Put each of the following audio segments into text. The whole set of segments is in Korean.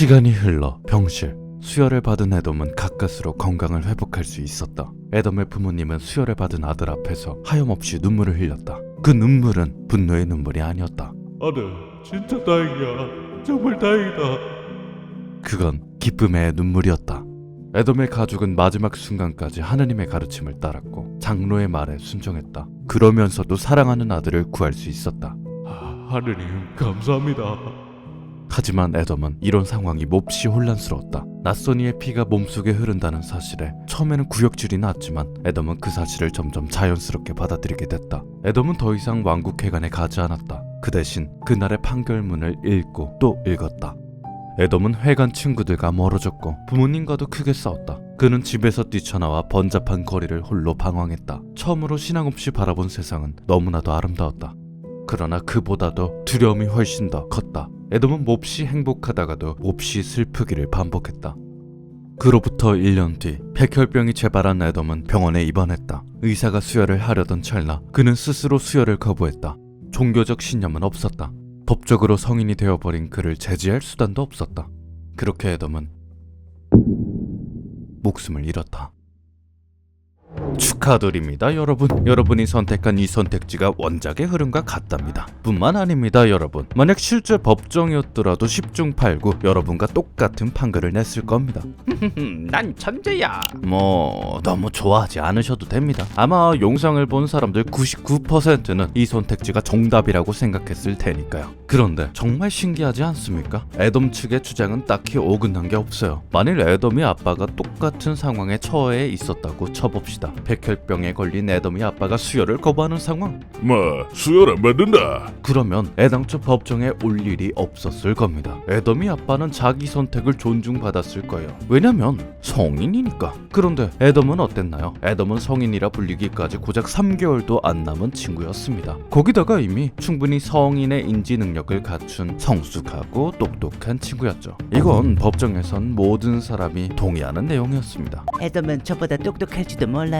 시간이 흘러 병실. 수혈을 받은 에돔은 가까스로 건강을 회복할 수 있었다. 에돔의 부모님은 수혈을 받은 아들 앞에서 하염없이 눈물을 흘렸다. 그 눈물은 분노의 눈물이 아니었다. 아들, 진짜 다행이야. 정말 다행이다. 그건 기쁨의 눈물이었다. 에돔의 가족은 마지막 순간까지 하느님의 가르침을 따랐고 장로의 말에 순종했다. 그러면서도 사랑하는 아들을 구할 수 있었다. 하느님, 감사합니다. 하지만 에돔은 이런 상황이 몹시 혼란스러웠다. 낯선 이의 피가 몸속에 흐른다는 사실에 처음에는 구역질이 났지만 에돔은 그 사실을 점점 자연스럽게 받아들이게 됐다. 에돔은 더 이상 왕국회관에 가지 않았다. 그 대신 그날의 판결문을 읽고 또 읽었다. 에돔은 회관 친구들과 멀어졌고 부모님과도 크게 싸웠다. 그는 집에서 뛰쳐나와 번잡한 거리를 홀로 방황했다. 처음으로 신앙 없이 바라본 세상은 너무나도 아름다웠다. 그러나 그보다도 두려움이 훨씬 더 컸다. 에돔은 몹시 행복하다가도 몹시 슬프기를 반복했다. 그로부터 1년 뒤 백혈병이 재발한 에돔은 병원에 입원했다. 의사가 수혈을 하려던 찰나 그는 스스로 수혈을 거부했다. 종교적 신념은 없었다. 법적으로 성인이 되어버린 그를 제지할 수단도 없었다. 그렇게 에돔은 목숨을 잃었다. 축하드립니다 여러분. 여러분이 선택한 이 선택지가 원작의 흐름과 같답니다. 뿐만 아닙니다 여러분. 만약 실제 법정이었더라도 10중 8구 여러분과 똑같은 판결을 냈을 겁니다. 난 천재야. 너무 좋아하지 않으셔도 됩니다. 아마 영상을 본 사람들 99%는 이 선택지가 정답이라고 생각했을 테니까요. 그런데 정말 신기하지 않습니까? 에돔 측의 주장은 딱히 어긋난 게 없어요. 만일 에돔이 아빠가 똑같은 상황에 처해 있었다고 쳐봅시다. 백혈병에 걸린 에돔이 아빠가 수혈을 거부하는 상황. 수혈 안 받는다. 그러면 애당초 법정에 올 일이 없었을 겁니다. 에돔이 아빠는 자기 선택을 존중받았을 거예요. 왜냐면 성인이니까. 그런데 에돔은 어땠나요? 에돔은 성인이라 불리기까지 고작 3개월도 안 남은 친구였습니다. 거기다가 이미 충분히 성인의 인지 능력을 갖춘 성숙하고 똑똑한 친구였죠. 이건 법정에선 모든 사람이 동의하는 내용이었습니다. 에돔은 저보다 똑똑할지도 몰라요.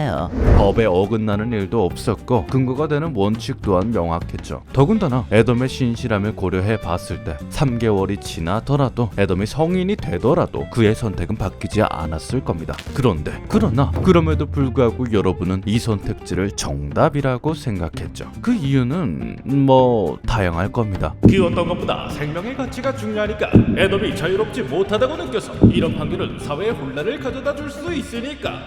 법에 어긋나는 일도 없었고 근거가 되는 원칙 또한 명확했죠. 더군다나 에돔의 신실함을 고려해 봤을 때 3개월이 지나더라도 에돔이 성인이 되더라도 그의 선택은 바뀌지 않았을 겁니다. 그러나 그럼에도 불구하고 여러분은 이 선택지를 정답이라고 생각했죠. 그 이유는 다양할 겁니다. 그 어떤 것보다 생명의 가치가 중요하니까 에돔이 자유롭지 못하다고 느껴서 이런 판결은 사회의 혼란을 가져다 줄 수 있으니까.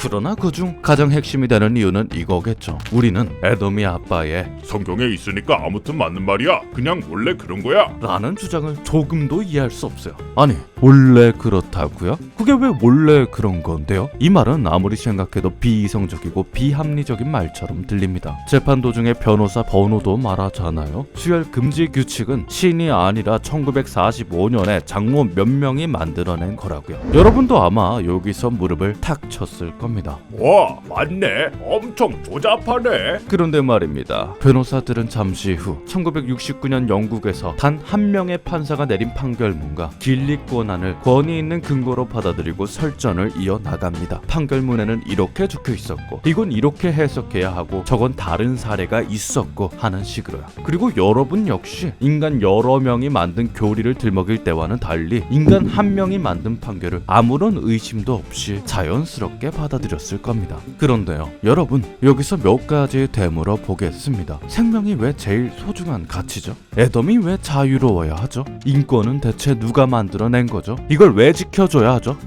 그러나 그중 가장 핵심이 되는 이유는 이거겠죠. 우리는 에돔이 아빠의 성경에 있으니까 아무튼 맞는 말이야. 그냥 원래 그런 거야. 라는 주장을 조금도 이해할 수 없어요. 아니, 원래 그렇다고요? 그게 왜 원래 그런 건데요? 이 말은 아무리 생각해도 비이성적이고 비합리적인 말처럼 들립니다. 재판 도중에 변호사 번호도 말하잖아요. 수혈 금지 규칙은 신이 아니라 1945년에 장로 몇 명이 만들어낸 거라고요. 여러분도 아마 여기서 무릎을 탁 쳤을 겁니다. 와, 맞네. 엄청 조잡하네. 그런데 말입니다. 변호사들은 잠시 후 1969년 영국에서 단 한 명의 판사가 내린 판결문과 길리 권한을 권위 있는 근거로 받아들이고 설전을 이어나갑니다. 판결문에는 이렇게 적혀 있었고 이건 이렇게 해석해야 하고 저건 다른 사례가 있었고 하는 식으로요. 그리고 여러분 역시 인간 여러 명이 만든 교리를 들먹일 때와는 달리 인간 한 명이 만든 판결을 아무런 의심도 없이 자연스럽게 받아들였을 겁니다. 그런데요, 여러분 여기서 몇 가지 되물어 보겠습니다. 생명이 왜 제일 소중한 가치죠? 에돔이 왜 자유로워야 하죠? 인권은 대체 누가 만들어낸 거죠? 이걸 왜 지켜줘야 하죠?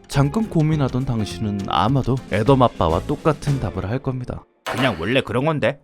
잠깐 고민하던 당신은 아마도 에돔 아빠와 똑같은 답을 할 겁니다. 그냥 원래 그런 건데.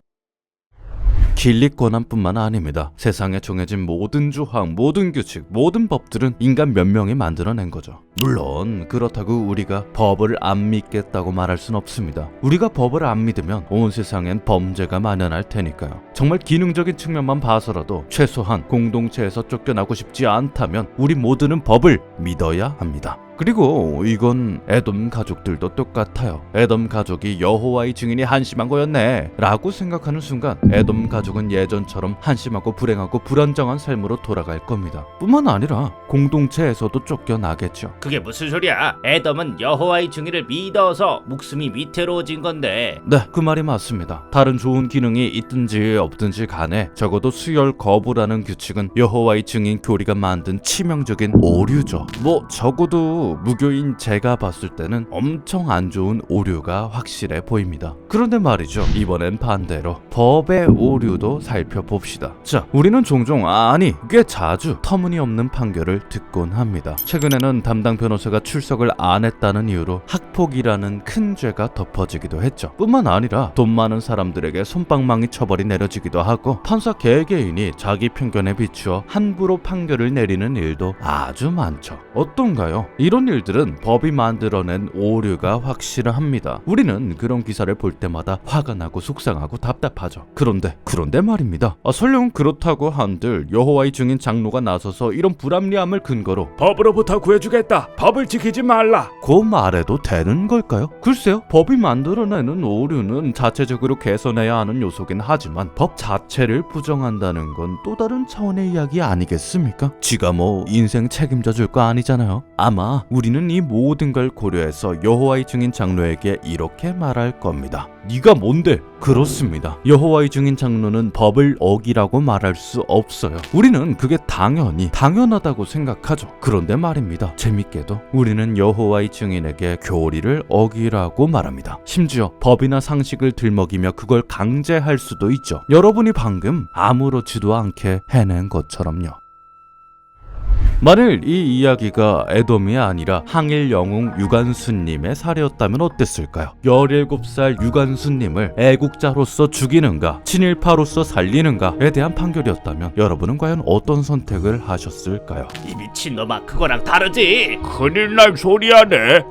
길리 권한뿐만 아닙니다. 세상에 정해진 모든 조항, 모든 규칙, 모든 법들은 인간 몇 명이 만들어낸 거죠. 물론 그렇다고 우리가 법을 안 믿겠다고 말할 순 없습니다. 우리가 법을 안 믿으면 온 세상엔 범죄가 만연할 테니까요. 정말 기능적인 측면만 봐서라도 최소한 공동체에서 쫓겨나고 싶지 않다면 우리 모두는 법을 믿어야 합니다. 그리고 이건 에돔 가족들도 똑같아요. 에돔 가족이 여호와의 증인이 한심한 거였네 라고 생각하는 순간 에돔 가족은 예전처럼 한심하고 불행하고 불안정한 삶으로 돌아갈 겁니다. 뿐만 아니라 공동체에서도 쫓겨나겠죠. 그게 무슨 소리야? 에돔은 여호와의 증인을 믿어서 목숨이 위태로워진 건데. 네, 그 말이 맞습니다. 다른 좋은 기능이 있든지 없든지 간에 적어도 수혈 거부라는 규칙은 여호와의 증인 교리가 만든 치명적인 오류죠. 뭐 적어도 무교인 제가 봤을 때는 엄청 안 좋은 오류가 확실해 보입니다. 그런데 말이죠, 이번엔 반대로 법의 오류도 살펴봅시다. 자, 우리는 종종 아니 꽤 자주 터무니없는 판결을 듣곤 합니다. 최근에는 담당 변호사가 출석을 안 했다는 이유로 학폭이라는 큰 죄가 덮어지기도 했죠. 뿐만 아니라 돈 많은 사람들에게 솜방망이 처벌이 내려지기도 하고 판사 개개인이 자기 편견에 비추어 함부로 판결을 내리는 일도 아주 많죠. 어떤가요? 이런 일들은 법이 만들어낸 오류가 확실합니다. 우리는 그런 기사를 볼 때마다 화가 나고 속상하고 답답하죠. 그런데 말입니다. 설령 그렇다고 한들 여호와의 증인 장로가 나서서 이런 불합리함을 근거로 법으로부터 구해주겠다. 법을 지키지 말라. 그 말해도 되는 걸까요? 글쎄요, 법이 만들어내는 오류는 자체적으로 개선해야 하는 요소긴 하지만 법 자체를 부정한다는 건 또 다른 차원의 이야기 아니겠습니까? 지가 뭐 인생 책임져 줄 거 아니잖아요. 아마 우리는 이 모든 걸 고려해서 여호와의 증인 장로에게 이렇게 말할 겁니다. 네가 뭔데? 그렇습니다. 여호와의 증인 장로는 법을 어기라고 말할 수 없어요. 우리는 그게 당연하다고 생각하죠. 그런데 말입니다. 재밌게도 우리는 여호와의 증인에게 교리를 어기라고 말합니다. 심지어 법이나 상식을 들먹이며 그걸 강제할 수도 있죠. 여러분이 방금 아무렇지도 않게 해낸 것처럼요. 만일 이 이야기가 에돔이 아니라 항일 영웅 유관순님의 사례였다면 어땠을까요? 17살 유관순님을 애국자로서 죽이는가 친일파로서 살리는가에 대한 판결이었다면 여러분은 과연 어떤 선택을 하셨을까요? 이 미친놈아, 그거랑 다르지. 큰일 날 소리하네.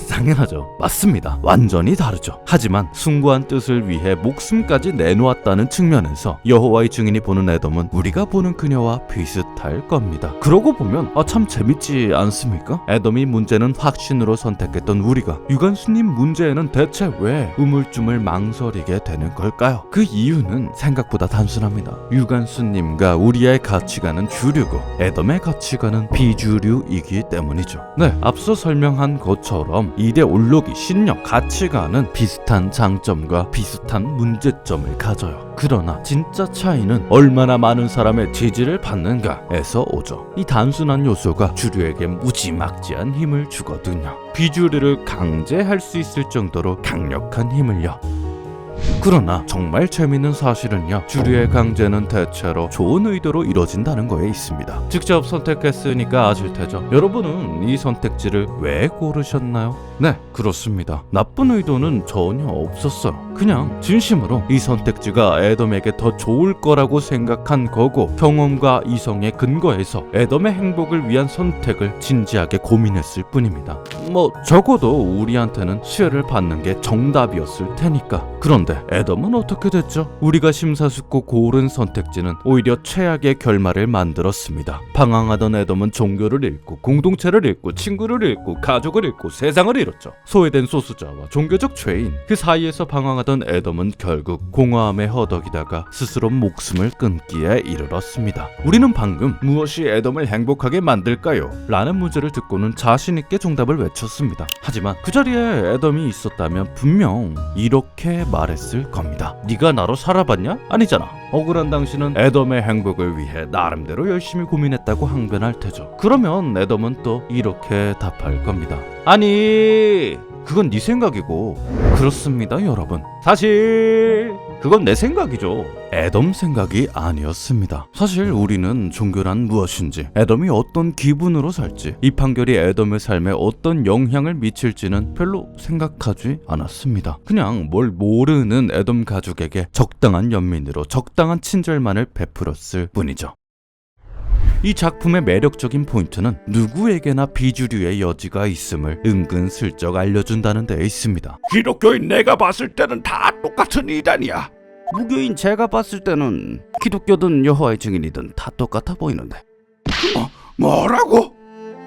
당연하죠. 맞습니다. 완전히 다르죠. 하지만 숭고한 뜻을 위해 목숨까지 내놓았다는 측면에서 여호와의 증인이 보는 에돔은 우리가 보는 그녀와 비슷할 겁니다. 그러고 보면 참 재밌지 않습니까? 에돔이 문제는 확신으로 선택했던 우리가 유관순님 문제에는 대체 왜 우물쭈물 망설이게 되는 걸까요? 그 이유는 생각보다 단순합니다. 유관순님과 우리의 가치관은 주류고 에돔의 가치관은 비주류이기 때문이죠. 네, 앞서 설명한 것처럼 이데올로기, 신념, 가치관은 비슷한 장점과 비슷한 문제점을 가져요. 그러나 진짜 차이는 얼마나 많은 사람의 지지를 받는가에서 오죠. 이 단순한 요소가 주류에게 무지막지한 힘을 주거든요. 비주류를 강제할 수 있을 정도로 강력한 힘을요. 그러나 정말 재밌는 사실은요, 주류의 강제는 대체로 좋은 의도로 이뤄진다는 거에 있습니다. 직접 선택했으니까 아실 테죠. 여러분은 이 선택지를 왜 고르셨나요? 네, 그렇습니다. 나쁜 의도는 전혀 없었어요. 그냥 진심으로 이 선택지가 에돔에게 더 좋을 거라고 생각한 거고, 경험과 이성에 근거해서 에돔의 행복을 위한 선택을 진지하게 고민했을 뿐입니다. 뭐 적어도 우리한테는 수혜를 받는 게 정답이었을 테니까. 그런데 에돔은 어떻게 됐죠? 우리가 심사숙고 고른 선택지는 오히려 최악의 결말을 만들었습니다. 방황하던 에돔은 종교를 잃고 공동체를 잃고 친구를 잃고 가족을 잃고 세상을 잃었죠. 소외된 소수자와 종교적 죄인, 그 사이에서 방황하던 에돔은 결국 공허함에 허덕이다가 스스로 목숨을 끊기에 이르렀습니다. 우리는 방금 무엇이 에돔을 행복하게 만들까요? 라는 문제를 듣고는 자신 있게 정답을 외쳤습니다. 하지만 그 자리에 에돔이 있었다면 분명 이렇게 말했을 겁니다. 네가 나로 살아봤냐? 아니잖아. 억울한 당신은 에돔의 행복을 위해 나름대로 열심히 고민했다고 항변할 테죠. 그러면 에돔은 또 이렇게 답할 겁니다. 아니, 그건 네 생각이고. 그렇습니다, 여러분. 사실 그건 내 생각이죠. 에돔 생각이 아니었습니다. 사실 우리는 종교란 무엇인지, 에돔이 어떤 기분으로 살지, 이 판결이 에돔의 삶에 어떤 영향을 미칠지는 별로 생각하지 않았습니다. 그냥 뭘 모르는 에돔 가족에게 적당한 연민으로 적당한 친절만을 베풀었을 뿐이죠. 이 작품의 매력적인 포인트는 누구에게나 비주류의 여지가 있음을 은근슬쩍 알려준다는 데에 있습니다. 기독교인 내가 봤을 때는 다 똑같은 이단이야. 무교인 제가 봤을 때는 기독교든 여호와의 증인이든 다 똑같아 보이는데. 뭐라고?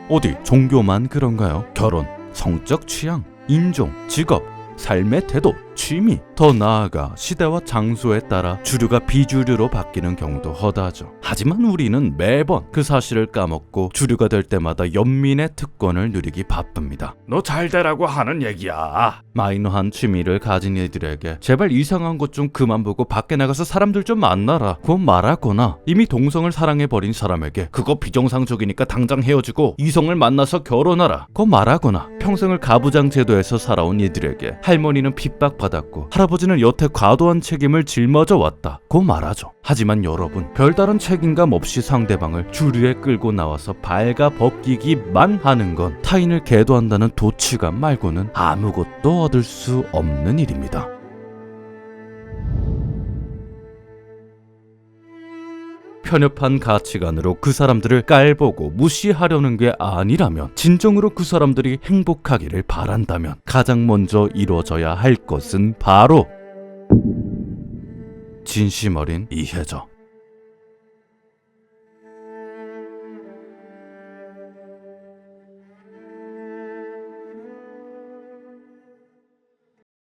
어디 종교만 그런가요? 결혼, 성적 취향, 인종, 직업, 삶의 태도, 취미, 더 나아가 시대와 장소에 따라 주류가 비주류로 바뀌는 경우도 허다하죠. 하지만 우리는 매번 그 사실을 까먹고 주류가 될 때마다 연민의 특권을 누리기 바쁩니다. 너 잘 되라고 하는 얘기야. 마이너한 취미를 가진 이들에게 제발 이상한 것 좀 그만 보고 밖에 나가서 사람들 좀 만나라 그건 말하거나, 이미 동성을 사랑해버린 사람에게 그거 비정상적이니까 당장 헤어지고 이성을 만나서 결혼하라 그건 말하거나, 평생을 가부장 제도에서 살아온 이들에게 할머니는 핍박받았고 할아버지는 여태 과도한 책임을 짊어져 왔다 그건 말하죠. 하지만 여러분, 별다른 책임감 없이 상대방을 주류에 끌고 나와서 발가 벗기기만 하는 건 타인을 계도한다는 도취감 말고는 아무것도 얻을 수 없는 일입니다. 편협한 가치관으로 그 사람들을 깔보고 무시하려는 게 아니라면, 진정으로 그 사람들이 행복하기를 바란다면 가장 먼저 이루어져야 할 것은 바로 진심 어린 이해죠.